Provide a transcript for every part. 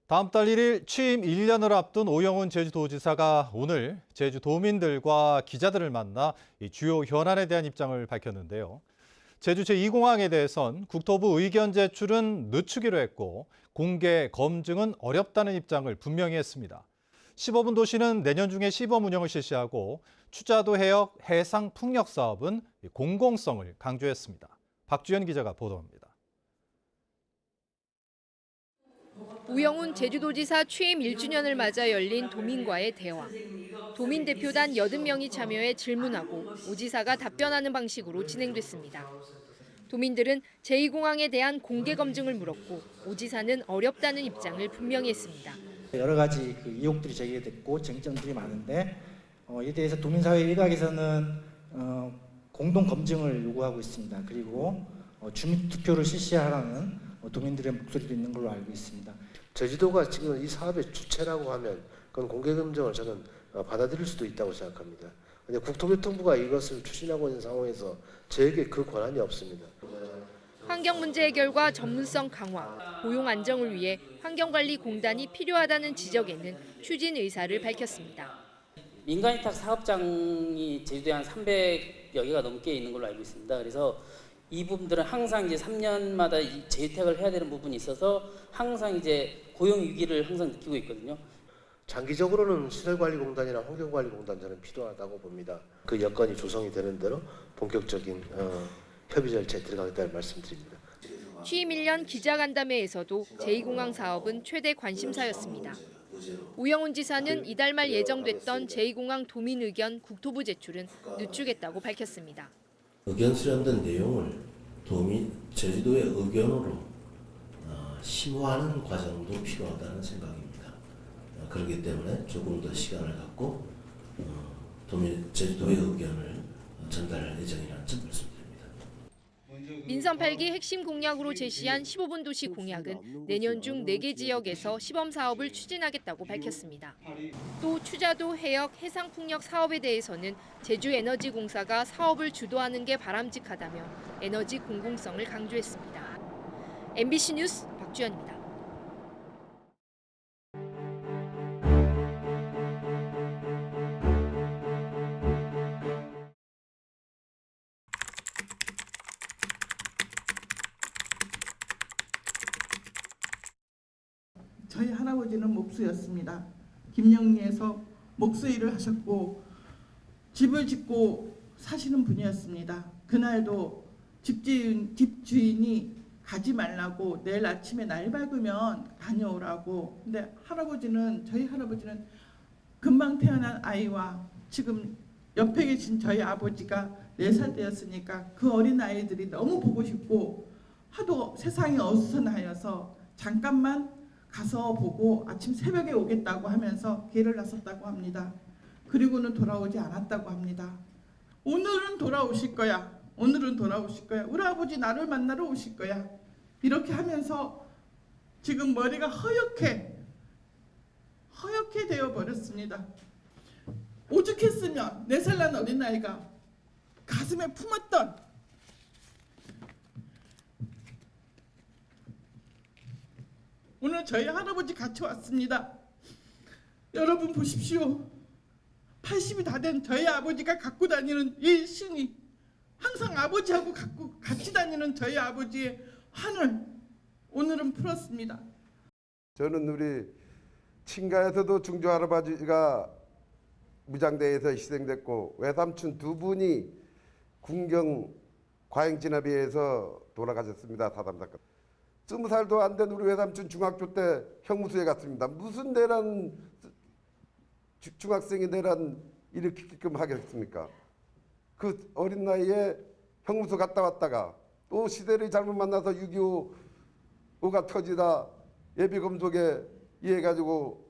다음 달 1일 취임 1년을 앞둔 오영훈 제주도지사가 오늘 제주도민들과 기자들을 만나 이 주요 현안에 대한 입장을 밝혔는데요. 제주 제2공항에 대해선 국토부 의견 제출은 늦추기로 했고 공개 검증은 어렵다는 입장을 분명히 했습니다. 15분 도시는 내년 중에 시범 운영을 실시하고 추자도 해역 해상 풍력 사업은 공공성을 강조했습니다. 박주연 기자가 보도합니다. 오영훈 제주도지사 취임 1주년을 맞아 열린 도민과의 대화. 도민 대표단 80명이 참여해 질문하고 오 지사가 답변하는 방식으로 진행됐습니다. 도민들은 제2공항에 대한 공개 검증을 물었고 오 지사는 어렵다는 입장을 분명히 했습니다. 여러 가지 의혹들이 제기됐고 쟁점들이 많은데 이에 대해서 도민사회 일각에서는 공동 검증을 요구하고 있습니다. 그리고 주민투표를 실시하라는 도민들의 목소리도 있는 걸로 알고 있습니다. 제주도가 지금 이 사업의 주체라고 하면 그건 공개검증을 저는 받아들일 수도 있다고 생각합니다. 근데 국토교통부가 이것을 추진하고 있는 상황에서 저에게 그 권한이 없습니다. 환경 문제 해결과 전문성 강화, 고용 안정을 위해 환경관리공단이 필요하다는 지적에는 추진 의사를 밝혔습니다. 민간위탁 사업장이 제주도에 한 300여 개가 넘게 있는 걸로 알고 있습니다. 그래서 이 부분들은 항상 이제 3년마다 재유택을 해야 되는 부분이 있어서 항상 이제 고용 위기를 항상 느끼고 있거든요. 장기적으로는 시설관리공단이나 환경관리공단 저는 필요하다고 봅니다. 그 여건이 조성이 되는 대로 본격적인 협의 절차에 들어가겠다는 말씀드립니다. 취임 1년 기자간담회에서도 제2공항 사업은 최대 관심사였습니다. 오영훈 지사는 이달 말 예정됐던 제2공항 도민 의견 국토부 제출은 늦추겠다고 밝혔습니다. 의견 수렴된 내용을 제주도의 의견으로 심화하는 과정도 필요하다는 생각입니다. 그렇기 때문에 조금 더 시간을 갖고 제주도의 의견을 전달할 예정이라는 점 말씀드립니다. 민선 8기 핵심 공약으로 제시한 15분 도시 공약은 내년 중 4개 지역에서 시범 사업을 추진하겠다고 밝혔습니다. 또 추자도 해역 해상풍력 사업에 대해서는 제주에너지공사가 사업을 주도하는 게 바람직하다며 에너지 공공성을 강조했습니다. MBC 뉴스 박주연입니다. 저희 할아버지는 목수였습니다. 김영리에서 목수 일을 하셨고 집을 짓고 사시는 분이었습니다. 그날도 집주인이 가지 말라고 내일 아침에 날 밝으면 다녀오라고. 근데 저희 할아버지는 금방 태어난 아이와 지금 옆에 계신 저희 아버지가 4살 되었으니까 그 어린 아이들이 너무 보고 싶고 하도 세상이 어수선하여서 잠깐만 가서 보고 아침 새벽에 오겠다고 하면서 길을 나섰다고 합니다. 그리고는 돌아오지 않았다고 합니다. 오늘은 돌아오실 거야. 오늘은 돌아오실 거야. 우리 아버지 나를 만나러 오실 거야. 이렇게 하면서 지금 머리가 허옇게 되어버렸습니다. 오죽했으면 4살 난 어린아이가 가슴에 품었던 오늘 저희 할아버지 같이 왔습니다. 여러분 보십시오. 80이 다 된 저희 아버지가 갖고 다니는 이 신이 항상 아버지하고 같이 다니는 저희 아버지의 한을 오늘은 풀었습니다. 저는 우리 친가에서도 중조 할아버지가 무장대에서 희생됐고 외삼촌 2분이 군경 과잉 진압에 의해서 돌아가셨습니다. 사담 사건. 20살도 안 된 우리 외삼촌 중학교 때 형무소에 갔습니다. 무슨 내란 중학생이 내란 일으키게끔 하겠습니까? 그 어린 나이에 형무소 갔다 왔다가 또 시대를 잘못 만나서 6.25가 터지다 예비검속에 의해가지고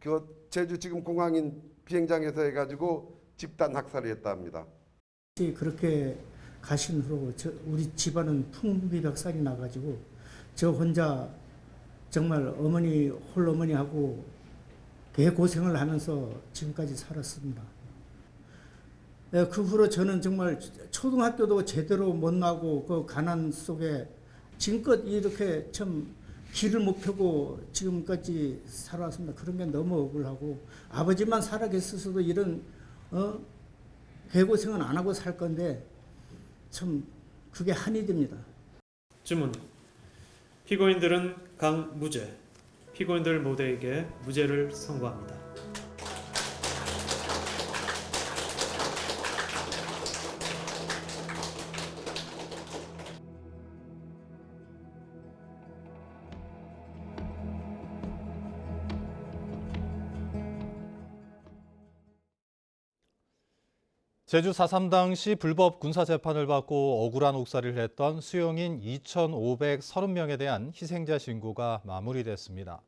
그 제주 지금 공항인 비행장에서 해가지고 집단 학살을 했다 합니다. 그렇게 가신 후로 우리 집안은 풍비박산이 나가지고 저 혼자 정말 홀어머니하고 개고생을 하면서 지금까지 살았습니다. 그 후로 저는 정말 초등학교도 제대로 못 나고 그 가난 속에 지금껏 이렇게 참 길을 못 펴고 지금까지 살아왔습니다. 그런 게 너무 억울하고 아버지만 살아계셨어도 이런 개고생은 안 하고 살 건데 참 그게 한이 됩니다. 주문. 피고인들은 강무죄. 피고인들 모두에게 무죄를 선고합니다. 제주 4.3 당시 불법 군사재판을 받고 억울한 옥살이를 했던 수용인 2,530명에 대한 희생자 신고가 마무리됐습니다.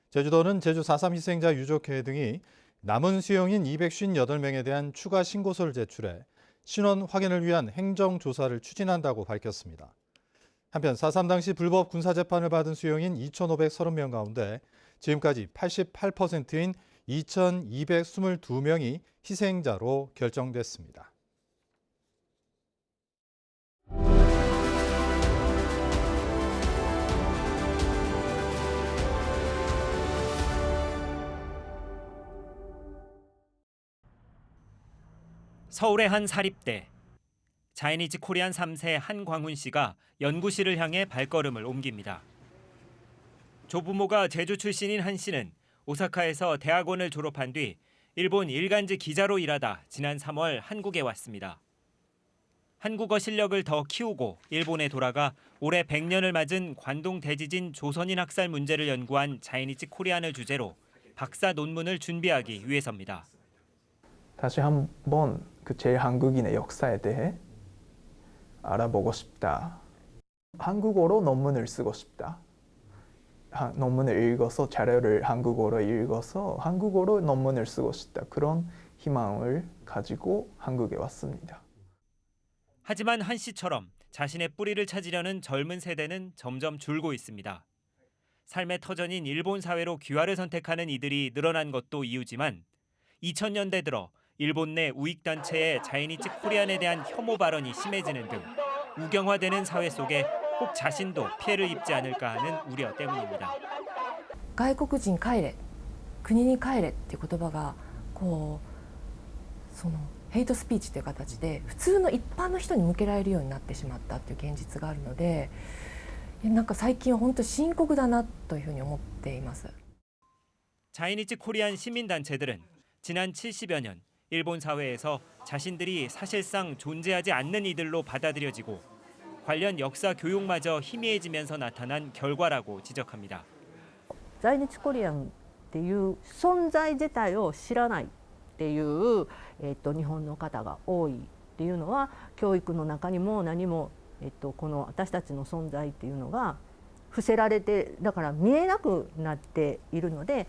제주도는 제주 4.3 희생자 유족회 등이 남은 수용인 258명에 대한 추가 신고서를 제출해 신원 확인을 위한 행정조사를 추진한다고 밝혔습니다. 한편 4.3 당시 불법 군사재판을 받은 수용인 2,530명 가운데 지금까지 88%인 2,222명이 희생자로 결정됐습니다. 서울의 한 사립대. 차이니즈 코리안 3세 한광훈 씨가 연구실을 향해 발걸음을 옮깁니다. 조부모가 제주 출신인 한 씨는 오사카에서 대학원을 졸업한 뒤 일본 일간지 기자로 일하다 지난 3월 한국에 왔습니다. 한국어 실력을 더 키우고 일본에 돌아가 올해 100년을 맞은 관동 대지진 조선인 학살 문제를 연구한 차이니즈 코리안을 주제로 박사 논문을 준비하기 위해서입니다. 다시 한번 그 제한국인의 역사에 대해 알아보고 싶다. 한국어로 논문을 쓰고 싶다. 논문을 읽어서 자료를 한국어로 읽어서 한국어로 논문을 쓰고 싶다. 그런 희망을 가지고 한국에 왔습니다. 하지만 한 씨처럼 자신의 뿌리를 찾으려는 젊은 세대는 점점 줄고 있습니다. 삶의 터전인 일본 사회로 귀화를 선택하는 이들이 늘어난 것도 이유지만 2000년대 들어 일본 내 우익단체의 차이니즈 코리안에 대한 혐오 발언이 심해지는 등 우경화되는 사회 속에 꼭 자신도 피해를 입지 않을까 하는 우려 때문입니다. 外国人帰れ、国に帰れっていう言葉がこうそのヘイトスピーチという形で普通の一般の人に向けられるようになってしまったという現実があるので、なんか最近は本当深刻だなというふうに思っています。 차이니즈 코리안 시민단체들은 지난 70여 년 일본 사회에서 자신들이 사실상 존재하지 않는 이들로 받아들여지고 관련 역사 교육마저 희미해지면서 나타난 결과라고 지적합니다. 在日コリアンっていう存在自体を知らないっていう、日本の方が多いっていうのは教育の中にも何も、この私たちの存在っていうのが伏せられてだから見えなくなっているので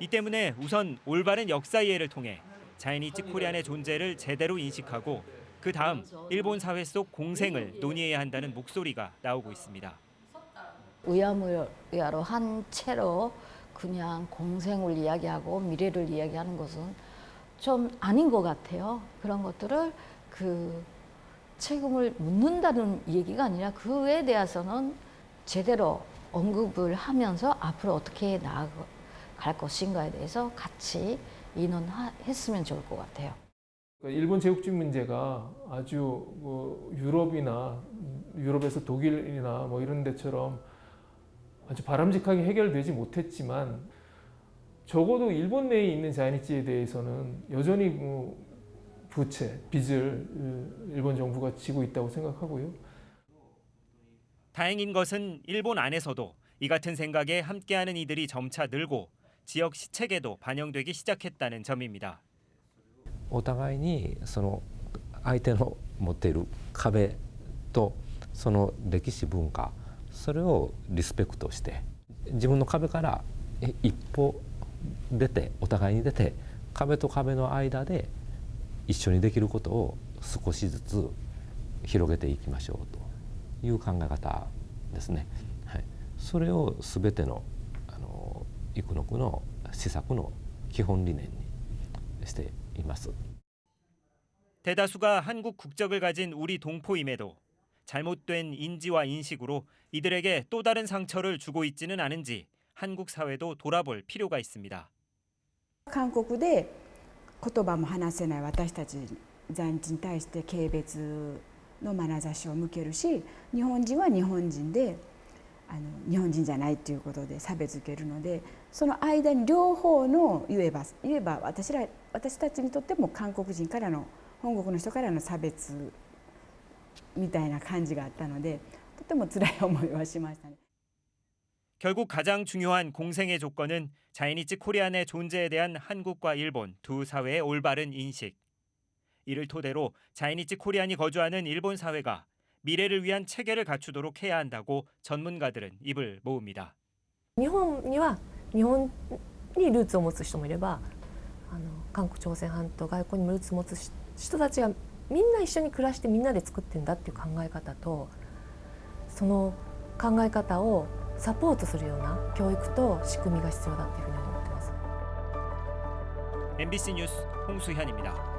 이 때문에 우선 올바른 역사 이해를 통해 차이니즈 코리안의 존재를 제대로 인식하고 그 다음 일본 사회 속 공생을 논의해야 한다는 목소리가 나오고 있습니다. 의야무야로 한 채로 그냥 공생을 이야기하고 미래를 이야기하는 것은 좀 아닌 것 같아요. 그런 것들을 그 책임을 묻는다는 얘기가 아니라 그에 대해서는 제대로 언급을 하면서 앞으로 어떻게 나아갈 것인가에 대해서 같이 의논했으면 좋을 것 같아요. 일본 제국주의 문제가 아주 유럽이나 유럽에서 독일이나 뭐 이런 데처럼 아주 바람직하게 해결되지 못했지만 적어도 일본 내에 있는 차이니즈에 대해서는 여전히 빚을 일본 정부가 지고 있다고 생각하고요. 다행인 것은 일본 안에서도 이 같은 생각에 함께하는 이들이 점차 늘고 지역 시책에도 반영되기 시작했다는 점입니다. お互いにその相手の持っている壁とその歴史文化それをリスペクトして自分の壁から一歩出てお互いに出て壁と壁の間で一緒にできることを少しずつ広げていきましょうという考え方ですね。はい、それをすべての生野区の施策の基本理念にしています. 대다수가 한국 국적을 가진 우리 동포임에도 잘못된 인지와 인식으로 이들에게 또 다른 상처를 주고 있지는 않은지 한국 사회도 돌아볼 필요가 있습니다. 韓国で言葉も話せない私たち在日に対して軽蔑の眼差しを向けるし、日本人は日本人で日本人じゃないということで差別受けるので、その間に両方の言えば私たちにとっても韓国人からの本国の人からの差別みたいな感じがあったので、とても辛い思いはしましたね。 결국 가장 중요한 공생의 조건은 자이니치 코리안의 존재에 대한 한국과 일본 두 사회의 올바른 인식. 이를 토대로 자이니치 코리안이 거주하는 일본 사회가 미래를 위한 체계를 갖추도록 해야 한다고 전문가들은 입을 모읍니다. 日本には日本にルーツを持つ人もいれば、韓国朝鮮半島外交にもルーツを持つ人たちがみんな一緒に暮らしてみんなで作ってんだっていう考え方と、その考え方をサポートするような教育と仕組みが必要だというふうに思っています。 MBC 뉴스 홍수현입니다.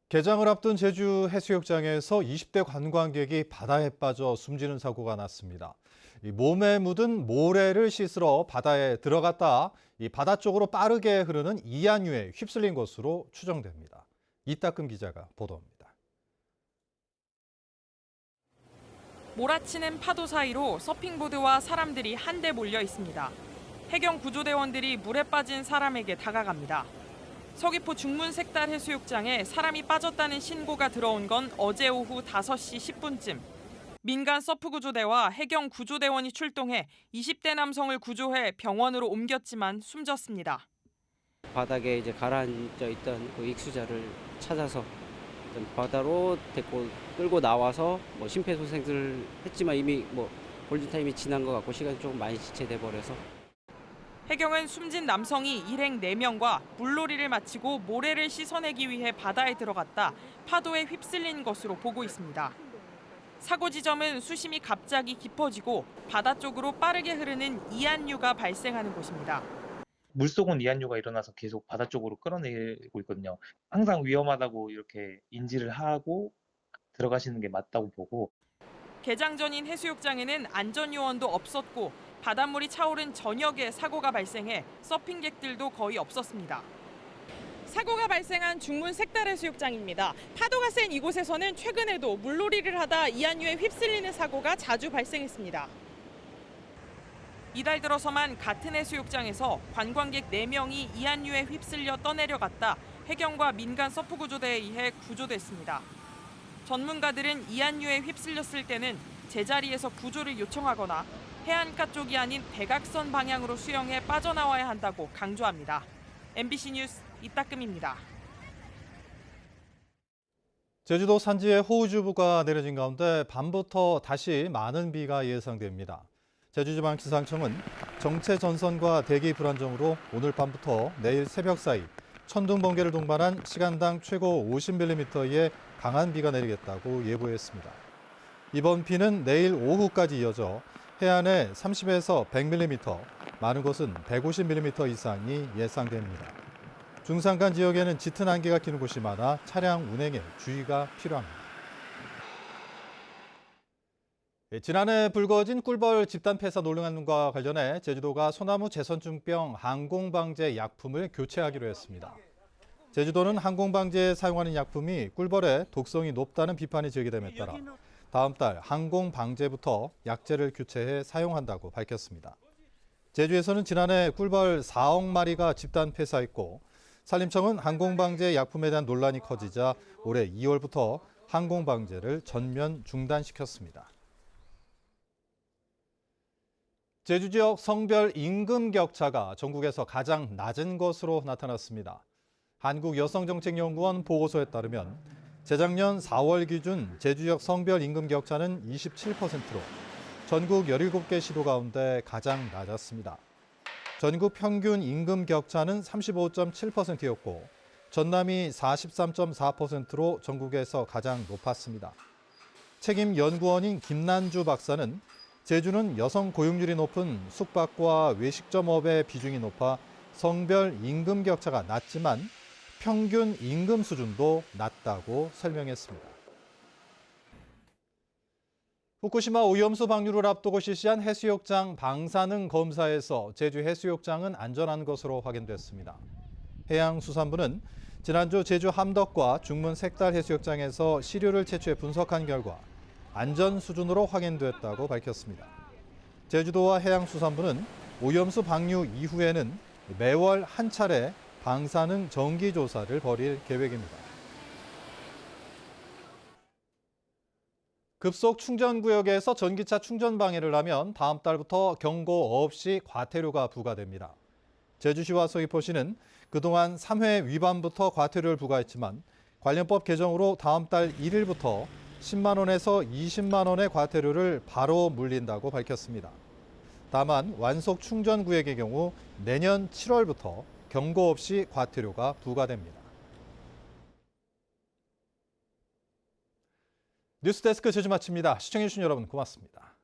개장을 앞둔 제주 해수욕장에서 20대 관광객이 바다에 빠져 숨지는 사고가 났습니다. 몸에 묻은 모래를 씻으러 바다에 들어갔다 이 바다 쪽으로 빠르게 흐르는 이안유에 휩쓸린 것으로 추정됩니다. 이따금 기자가 보도합니다. 몰아치는 파도 사이로 서핑보드와 사람들이 한데 몰려 있습니다. 해경 구조대원들이 물에 빠진 사람에게 다가갑니다. 서귀포 중문색달 해수욕장에 사람이 빠졌다는 신고가 들어온 건 어제 오후 5시 10분쯤. 민간 서프구조대와 해경 구조대원이 출동해 20대 남성을 구조해 병원으로 옮겼지만 숨졌습니다. 바닥에 이제 가라앉아 있던 그 익수자를 찾아서 바다로 데리고 끌고 나와서 심폐소생술을 했지만 이미 골든타임이 지난 것 같고 시간이 조금 많이 지체돼 버려서. 해경은 숨진 남성이 일행 4명과 물놀이를 마치고 모래를 씻어내기 위해 바다에 들어갔다 파도에 휩쓸린 것으로 보고 있습니다. 사고 지점은 수심이 갑자기 깊어지고 바다 쪽으로 빠르게 흐르는 이안유가 발생하는 곳입니다. 물속은 이안유가 일어나서 계속 바다 쪽으로 끌어내고 있거든요. 항상 위험하다고 이렇게 인지를 하고 들어가시는 게 맞다고 보고. 개장 전인 해수욕장에는 안전요원도 없었고 바닷물이 차오른 저녁에 사고가 발생해 서핑객들도 거의 없었습니다. 사고가 발생한 중문 색달해수욕장입니다. 파도가 센 이곳에서는 최근에도 물놀이를 하다 이안유에 휩쓸리는 사고가 자주 발생했습니다. 이달 들어서만 같은 해수욕장에서 관광객 4명이 이안유에 휩쓸려 떠내려갔다 해경과 민간 서프구조대에 의해 구조됐습니다. 전문가들은 이안유에 휩쓸렸을 때는 제자리에서 구조를 요청하거나 해안가 쪽이 아닌 대각선 방향으로 수영해 빠져나와야 한다고 강조합니다. MBC 뉴스 이따금입니다. 제주도 산지에 호우주부가 내려진 가운데 밤부터 다시 많은 비가 예상됩니다. 제주지방기상청은 정체 전선과 대기 불안정으로 오늘 밤부터 내일 새벽 사이 천둥 번개를 동반한 시간당 최고 50mm의 강한 비가 내리겠다고 예보했습니다. 이번 비는 내일 오후까지 이어져 해안에 30에서 100mm, 많은 곳은 150mm 이상이 예상됩니다. 중산간 지역에는 짙은 안개가 끼는 곳이 많아 차량 운행에 주의가 필요합니다. 지난해 불거진 꿀벌 집단 폐사 논란과 관련해 제주도가 소나무 제선증병 항공방제 약품을 교체하기로 했습니다. 제주도는 항공방제에 사용하는 약품이 꿀벌의 독성이 높다는 비판이 제기됨에 따라 다음 달 항공방제부터 약제를 교체해 사용한다고 밝혔습니다. 제주에서는 지난해 꿀벌 4억 마리가 집단 폐사했고 산림청은 항공방제 약품에 대한 논란이 커지자 올해 2월부터 항공방제를 전면 중단시켰습니다. 제주 지역 성별 임금 격차가 전국에서 가장 낮은 것으로 나타났습니다. 한국여성정책연구원 보고서에 따르면 재작년 4월 기준 제주 지역 성별 임금 격차는 27%로 전국 17개 시도 가운데 가장 낮았습니다. 전국 평균 임금 격차는 35.7%였고 전남이 43.4%로 전국에서 가장 높았습니다. 책임 연구원인 김난주 박사는 제주는 여성 고용률이 높은 숙박과 외식점업의 비중이 높아 성별 임금 격차가 낮지만 평균 임금 수준도 낮다고 설명했습니다. 후쿠시마 오염수 방류를 앞두고 실시한 해수욕장 방사능 검사에서 제주 해수욕장은 안전한 것으로 확인됐습니다. 해양수산부는 지난주 제주 함덕과 중문 색달 해수욕장에서 시료를 채취해 분석한 결과 안전 수준으로 확인됐다고 밝혔습니다. 제주도와 해양수산부는 오염수 방류 이후에는 매월 한 차례 방사능 정기 조사를 벌일 계획입니다. 급속 충전구역에서 전기차 충전 방해를 하면 다음 달부터 경고 없이 과태료가 부과됩니다. 제주시와 서귀포시는 그동안 3회 위반부터 과태료를 부과했지만 관련법 개정으로 다음 달 1일부터 10만 원에서 20만 원의 과태료를 바로 물린다고 밝혔습니다. 다만 완속 충전 구역의 경우 내년 7월부터 경고 없이 과태료가 부과됩니다. 뉴스데스크 제주 마칩니다. 시청해주신 여러분 고맙습니다.